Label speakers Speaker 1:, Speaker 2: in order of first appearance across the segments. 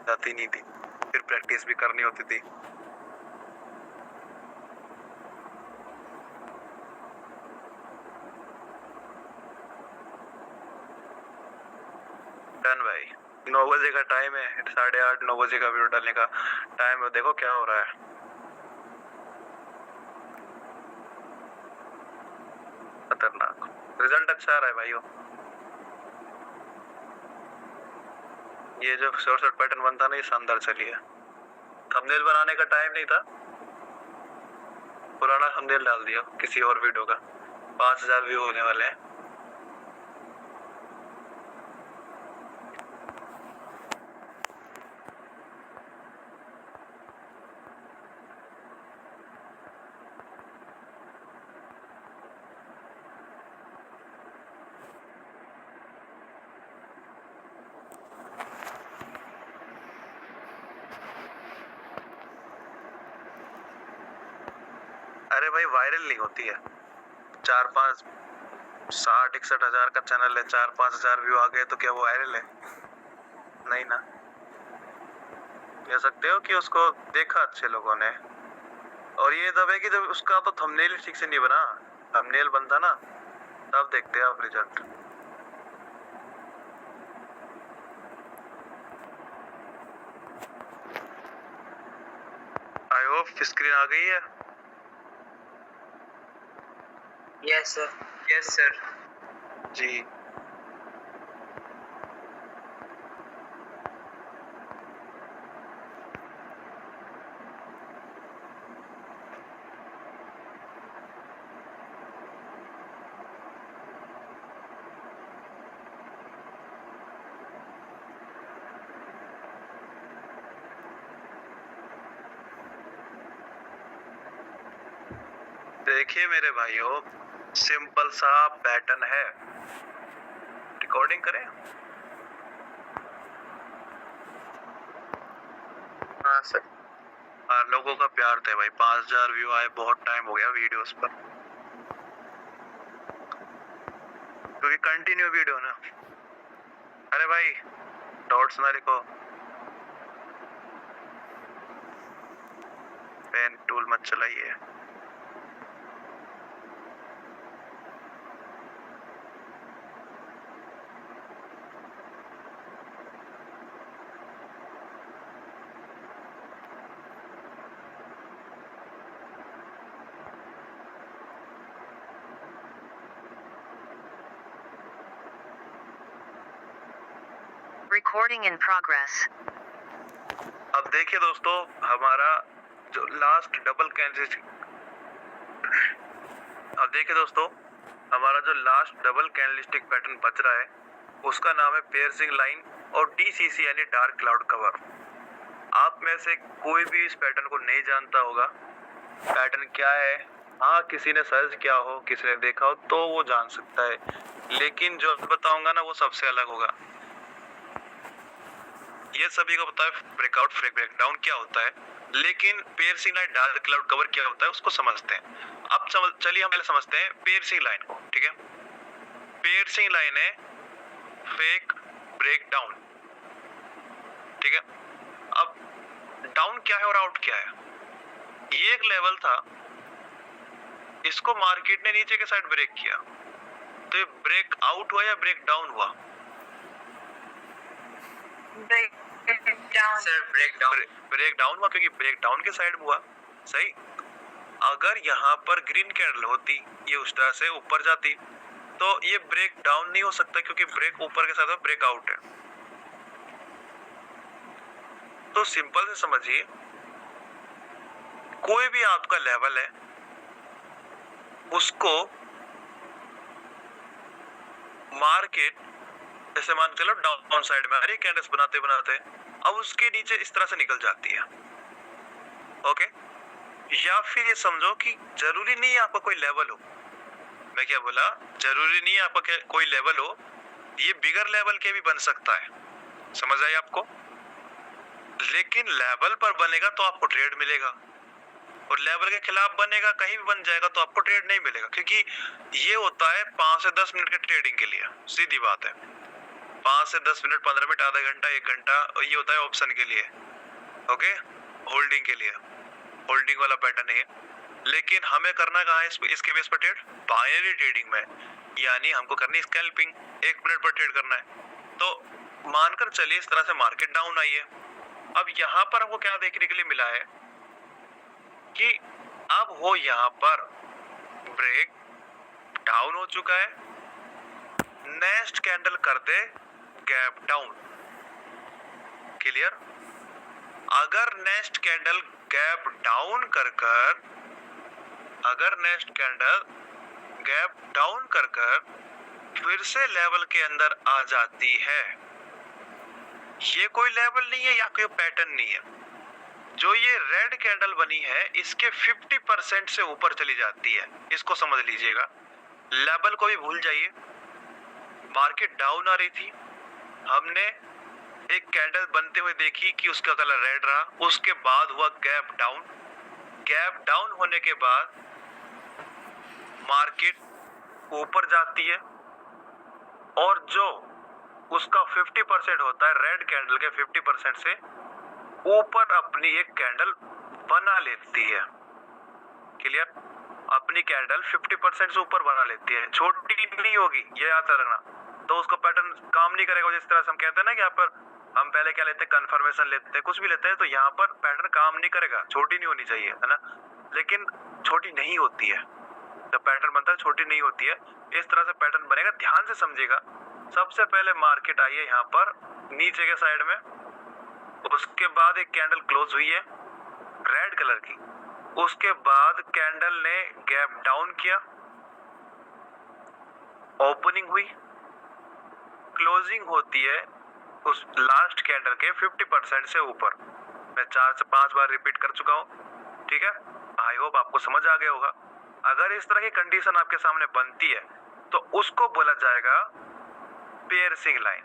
Speaker 1: जाती नहीं थी, फिर प्रैक्टिस भी करनी होती थी। डन भाई, 9 बजे का टाइम है, 8:30 9 बजे का वीडियो डालने का टाइम है। देखो क्या हो रहा है। खतरनाक रिजल्ट अच्छा आ रहा है भाइयों। ये जो शॉर्ट शॉर्ट पैटर्न बनता ना, ये शानदार चली है। थंबनेल बनाने का टाइम नहीं था, पुराना थंबनेल डाल दिया किसी और वीडियो का। 5000 व्यू होने वाले हैं। अरे भाई वायरल नहीं होती है। 4-5 60-61 हजार का चैनल है, 4-5 हजार व्यू आ गए तो क्या वो वायरल है? नहीं ना। कह सकते हो कि उसको देखा अच्छे लोगों ने। और ये तब है कि जब उसका तो थंबनेल ठीक से नहीं बना। थंबनेल बनता ना, तब देखते हैं आप रिजल्ट। आई होप स्क्रीन आ गई है।
Speaker 2: यस सर, यस सर
Speaker 1: जी। देखिए मेरे भाइयों, सिंपल सा पैटर्न है। रिकॉर्डिंग करें?
Speaker 2: हाँ सर।
Speaker 1: लोगों का प्यार थे भाई, 5000 व्यू आए, बहुत टाइम हो गया वीडियोस पर, क्योंकि कंटिन्यू वीडियो ना। अरे भाई डॉट्स ना लिखो, पेन टूल मत चलाइए।
Speaker 3: Recording in progress.
Speaker 1: अब देखिए दोस्तों, हमारा जो लास्ट डबल कैंडिडेट, अब देखिए दोस्तों, हमारा जो लास्ट डबल कैंडलस्टिक पैटर्न बच रहा है, उसका नाम है पियर्सिंग लाइन और DCC यानी डार्क क्लाउड कवर। आप में से कोई भी इस पैटर्न को नहीं जानता होगा। पैटर्न क्या है? हाँ, किसी ने सर्च किया हो, किसी ने देखा हो तो वो जान सकता है, लेकिन जो बताऊंगा ना वो सबसे अलग होगा। ये सभी को पता है ब्रेकआउट ब्रेकडाउन क्या होता है, लेकिन piercing line dark cloud cover क्या होता है उसको समझते हैं। अब चलिए हम पहले समझते हैं पियर्सिंग लाइन को, ठीक है। पियर्सिंग लाइन है फेक ब्रेकडाउन, ठीक है। अब डाउन क्या है और आउट क्या है? ये एक लेवल था, इसको मार्केट ने नीचे के साइड ब्रेक किया, तो ये ब्रेक आउट हुआ या ब्रेक डाउन हुआ?
Speaker 2: Break down sir,
Speaker 1: break down हुआ, क्योंकि ब्रेक डाउन के साइड हुआ। सही। अगर यहाँ पर ग्रीन कैंडल होती, ये उस तरह से ऊपर जाती, तो ये ब्रेक डाउन नहीं हो सकता, क्योंकि ब्रेक ऊपर के साथ ब्रेक आउट है। तो सिंपल से समझिए, कोई भी आपका लेवल है, उसको मार्केट जैसे मान चलो डाउन साइड में हर एक कैंडल्स बनाते बनाते अब उसके नीचे इस तरह से निकल जाती है, ओके। या फिर ये समझो कि जरूरी नहीं है आपका कोई लेवल हो। मैं क्या बोला? जरूरी नहीं है आपका कोई लेवल हो, ये बिगर लेवल के भी बन सकता है। समझ आई आपको? लेकिन लेवल पर बनेगा तो आपको ट्रेड मिलेगा, और लेवल के खिलाफ बनेगा, कहीं भी बन जाएगा तो आपको ट्रेड नहीं मिलेगा, क्योंकि ये होता है 5 से 10 मिनट के ट्रेडिंग के लिए। सीधी बात है। 5 से 10 मिनट, 15 मिनट, आधा घंटा, 1 घंटा, ये होता है ऑप्शन के लिए, ओके, होल्डिंग के लिए, होल्डिंग वाला पैटर्न नहीं है। लेकिन हमें करना कहाँ है इसके बेस पर ट्रेड? बाइनरी ट्रेडिंग में, यानी हमको करनी है स्कैल्पिंग, 1 मिनट पर ट्रेड करना है। तो मानकर चलिए इस तरह से मार्केट डाउन आई है। अब यहाँ पर हमको क्या देखने के लिए मिला है कि अब वो यहाँ पर ब्रेक डाउन हो चुका है, नेक्स्ट कैंडल कर दे गैप डाउन, क्लियर? अगर नेक्स्ट कैंडल गैप डाउन कर कर, अगर नेक्स्ट कैंडल गैप डाउन कर कर फिर से लेवल के अंदर आ जाती है, ये कोई लेवल नहीं है या कोई पैटर्न नहीं है, जो ये रेड कैंडल बनी है इसके 50% से ऊपर चली जाती है, इसको समझ लीजिएगा। लेवल को भी भूल जाइए। मार्केट डाउन आ रही थी, हमने एक कैंडल बनते हुए देखी कि उसका कलर रेड रहा, उसके बाद हुआ गैप डाउन। गैप डाउन होने के बाद मार्केट ऊपर जाती है और जो उसका 50% होता है, रेड कैंडल के 50% से ऊपर अपनी एक कैंडल बना लेती है, क्लियर? अपनी कैंडल 50% से ऊपर बना लेती है, छोटी नहीं होगी, ये याद रखना। तो उसका पैटर्न काम नहीं करेगा। जिस तरह से हम कहते हैं ना कि यहाँ पर हम पहले क्या लेते हैं, कंफर्मेशन लेते हैं, कुछ भी लेते हैं, तो यहाँ पर पैटर्न काम नहीं करेगा, छोटी नहीं होनी चाहिए, है ना? लेकिन छोटी नहीं होती है, जब पैटर्न बनता है छोटी नहीं होती है, इस तरह से पैटर्न बनेगा। ध्यान से समझिएगा। सबसे पहले मार्केट आई है यहाँ पर नीचे के साइड में, उसके बाद एक कैंडल क्लोज हुई है रेड कलर की, उसके बाद कैंडल ने गैप डाउन किया, ओपनिंग हुई, क्लोजिंग होती है उस लास्ट कैंडल के 50% से ऊपर। मैं 4 से 5 बार रिपीट कर चुका हूँ, ठीक है? आई होप आपको समझ आ गया होगा। अगर इस तरह की कंडीशन आपके सामने बनती है तो उसको बोला जाएगा पियर्सिंग लाइन।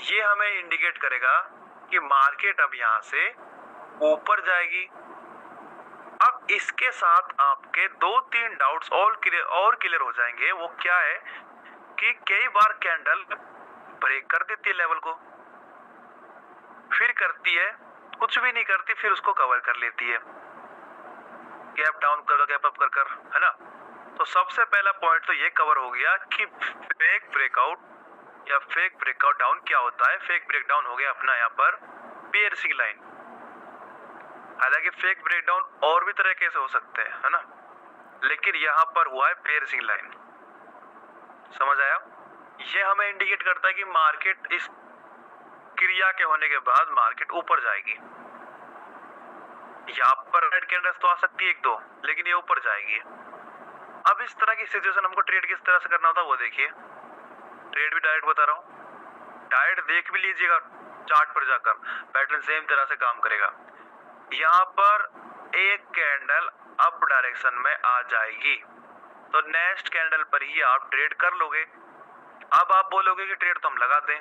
Speaker 1: ये हमें इंडिकेट करेगा कि मार्केट अब यहां से ऊपर जाएगी। अब इसके साथ आपके 2-3 डाउट्स और क्लियर हो जाएंगे। वो क्या है कि कई बार कैंडल ब्रेक कर देती है लेवल को, फिर करती है कुछ भी नहीं करती, फिर उसको कवर कर लेती है, गैप डाउन कर गैप अप कर, है ना? तो सबसे पहला पॉइंट तो ये कवर हो गया कि फेक ब्रेकआउट या फेक ब्रेकआउट डाउन क्या होता है। फेक ब्रेकडाउन हो गया अपना यहाँ पर पियर्सिंग लाइन। हालांकि फेक ब्रेकडाउन और भी तरीके से हो सकते हैं, है ना? लेकिन यहाँ पर हुआ है पियर्सिंग लाइन। समझ आया? ये हमें इंडिकेट करता है कि मार्केट इस क्रिया के होने के बाद मार्केट ऊपर जाएगी। यहाँ पर रेड कैंडल्स तो आ सकती है 1-2, लेकिन ये ऊपर जाएगी। अब इस तरह की सिचुएशन हमको ट्रेड किस तरह से करना होता है वो देखिए। ट्रेड भी डायरेक्ट बता रहा हूँ, डायरेक्ट देख भी लीजिएगा चार्ट पर जाकर, पैटर्न सेम तरह से काम करेगा। यहाँ पर एक कैंडल अप डायरेक्शन में आ जाएगी तो नेक्स्ट कैंडल पर ही आप ट्रेड कर लोगे। अब आप बोलोगे कि ट्रेड तो हम लगा दें,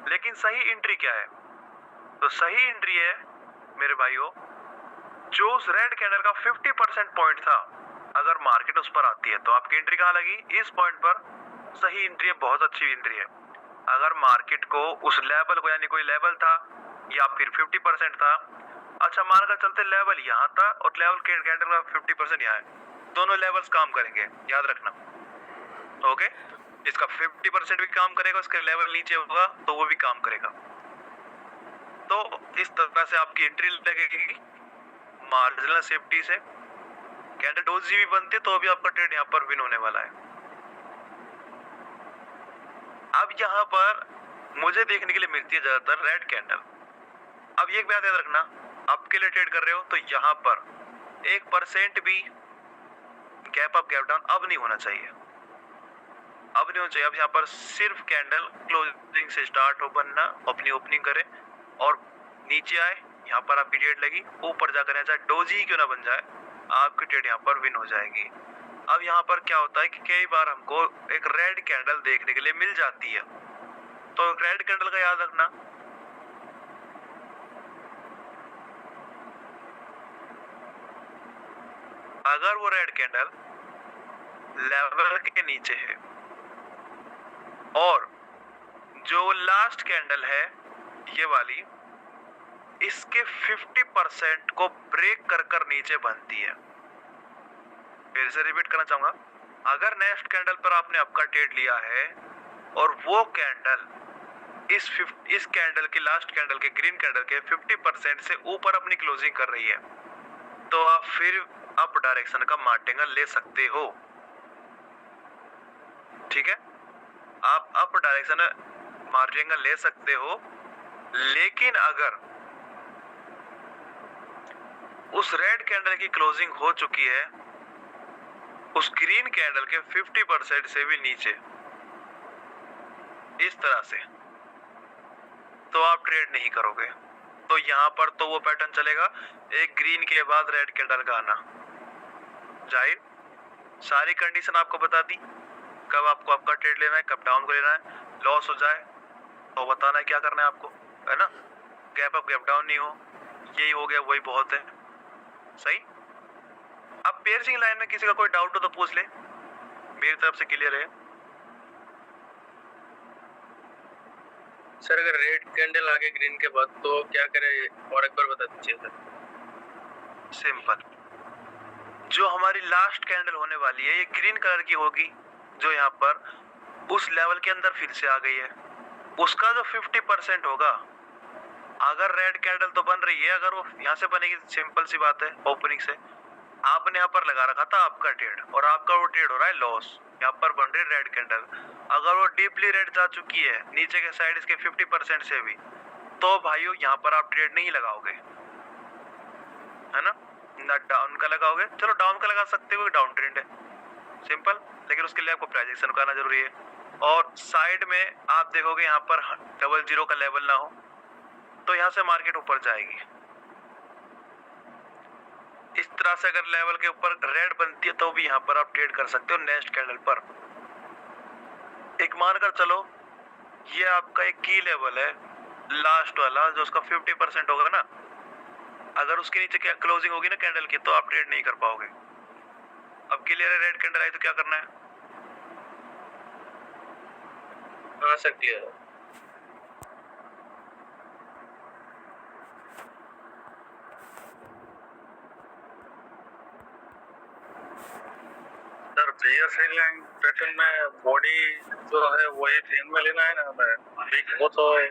Speaker 1: लेकिन सही एंट्री क्या है? तो सही एंट्री है मेरे भाइयों, जो उस रेड कैंडल का 50% पॉइंट था, अगर मार्केट उस पर आती है तो आपकी एंट्री कहाँ लगी? इस पॉइंट पर। सही एंट्री है, बहुत अच्छी एंट्री है। अगर मार्केट को उस लेवल को, यानी कोई लेवल था या फिर 50% था, अच्छा मानकर चलते लेवल यहाँ था और लेवल कैंडल का 50% यहाँ है, दोनों लेवल्स काम करेंगे, याद रखना, ओके? इसका 50% भी काम करेगा, उसका लेवल नीचे होगा तो वो भी काम करेगा। तो इस तरह से आपकी एंट्री लगेगी मार्जिनल सेफ्टी से। कैंडल डोजी भी बनती है तो भी आपका ट्रेड यहाँ पर विन होने वाला है। अब यहाँ पर मुझे देखने के लिए मिलती है ज्यादातर रेड कैंडल। अब ये बात याद रखना, आप के लिए ट्रेड कर रहे हो तो यहाँ पर 1% भी गैप अप गैप डाउन अब नहीं होना चाहिए, अब नहीं होना चाहिए। अब यहाँ पर सिर्फ कैंडल क्लोजिंग से स्टार्ट हो बनना, अपनी ओपनिंग करे और नीचे आए, यहाँ पर आपकी ट्रेड लगी, ऊपर जाकर चाहे डोजी ही क्यों ना बन जाए, आपकी ट्रेड यहाँ पर विन हो जाएगी। अब यहाँ पर क्या होता है कि कई बार हमको एक रेड कैंडल देखने के लिए मिल जाती है, तो रेड कैंडल का याद रखना, अगर वो रेड कैंडल लेवल के नीचे है और जो लास्ट कैंडल है ये वाली इसके 50% को ब्रेक कर कर नीचे बनती है। फिर से रिपीट करना चाहूंगा, अगर नेक्स्ट कैंडल पर आपने आपका ट्रेड लिया है और वो कैंडल इस कैंडल की लास्ट कैंडल के ग्रीन कैंडल के 50% से ऊपर अपनी क्लोजिंग कर रही है तो आप फिर अप डायरेक्शन का मार्टिंगल ले सकते हो। ठीक है, आप अप डायरेक्शन मार्टिंगल ले सकते हो, लेकिन अगर उस रेड कैंडल की क्लोजिंग हो चुकी है उस ग्रीन कैंडल के 50% से भी नीचे इस तरह से, तो आप ट्रेड नहीं करोगे। तो यहाँ पर तो वो पैटर्न चलेगा, एक ग्रीन के बाद रेड कैंडल का आना। जाहिर सारी कंडीशन आपको बता दी, कब आपको आपका ट्रेड लेना है, कब डाउन को लेना है, लॉस हो जाए तो बताना है क्या करना है आपको, है ना। गैप अप गैप डाउन नहीं हो, यही हो गया वही बहुत है। सही। अब पेयरसिंग लाइन में किसी का कोई डाउट हो तो पूछ ले, मेरी तरफ से क्लियर है।
Speaker 2: सर अगर रेड कैंडल आगे ग्रीन के बाद तो क्या करें और एक बार बता दीजिए सर।
Speaker 1: सिंपल, जो हमारी लास्ट कैंडल होने वाली है ये ग्रीन कलर की होगी, जो यहाँ पर उस लेवल के अंदर फिर से आ गई है, उसका जो 50% होगा, अगर रेड कैंडल तो बन रही है, अगर वो यहाँ से बनेगी, सिंपल सी बात है, ओपनिंग से आपने यहाँ पर लगा रखा था आपका ट्रेड और आपका वो ट्रेड हो रहा है लॉस, यहाँ पर बन रही है रेड कैंडल, अगर वो डीपली रेड जा चुकी है नीचे के साइड इसके 50% से भी, तो भाइयों यहाँ पर आप ट्रेड नहीं लगाओगे, है ना डाउन का लगाओगे। चलो डाउन का लगा सकते हो, डाउन ट्रेंड है सिंपल, लेकिन उसके लिए आपको प्राइस एक्शन को आना जरूरी है। और साइड में आप देखोगे यहाँ पर 00 का लेवल ना हो तो यहाँ से मार्केट ऊपर जाएगी। इस तरह से अगर लेवल के ऊपर रेड बनती है तो भी यहाँ पर आप ट्रेड कर सकते हो नेक्स्ट कैंडल पर। एक मानकर चलो ये आपका एक की लेवल है लास्ट वाला, जो उसका 50% होगा ना, अगर उसके नीचे क्या क्लोजिंग होगी ना कैंडल की तो आप ट्रेड नहीं कर पाओगे। अब क्लियर है, रेड कैंडल आई तो क्या करना है।
Speaker 2: हाँ सर क्लियर है।
Speaker 4: सर BSC लाइन पैटर्न में बॉडी जो है वही ध्यान में लेना है ना, हमें वीक हो तो है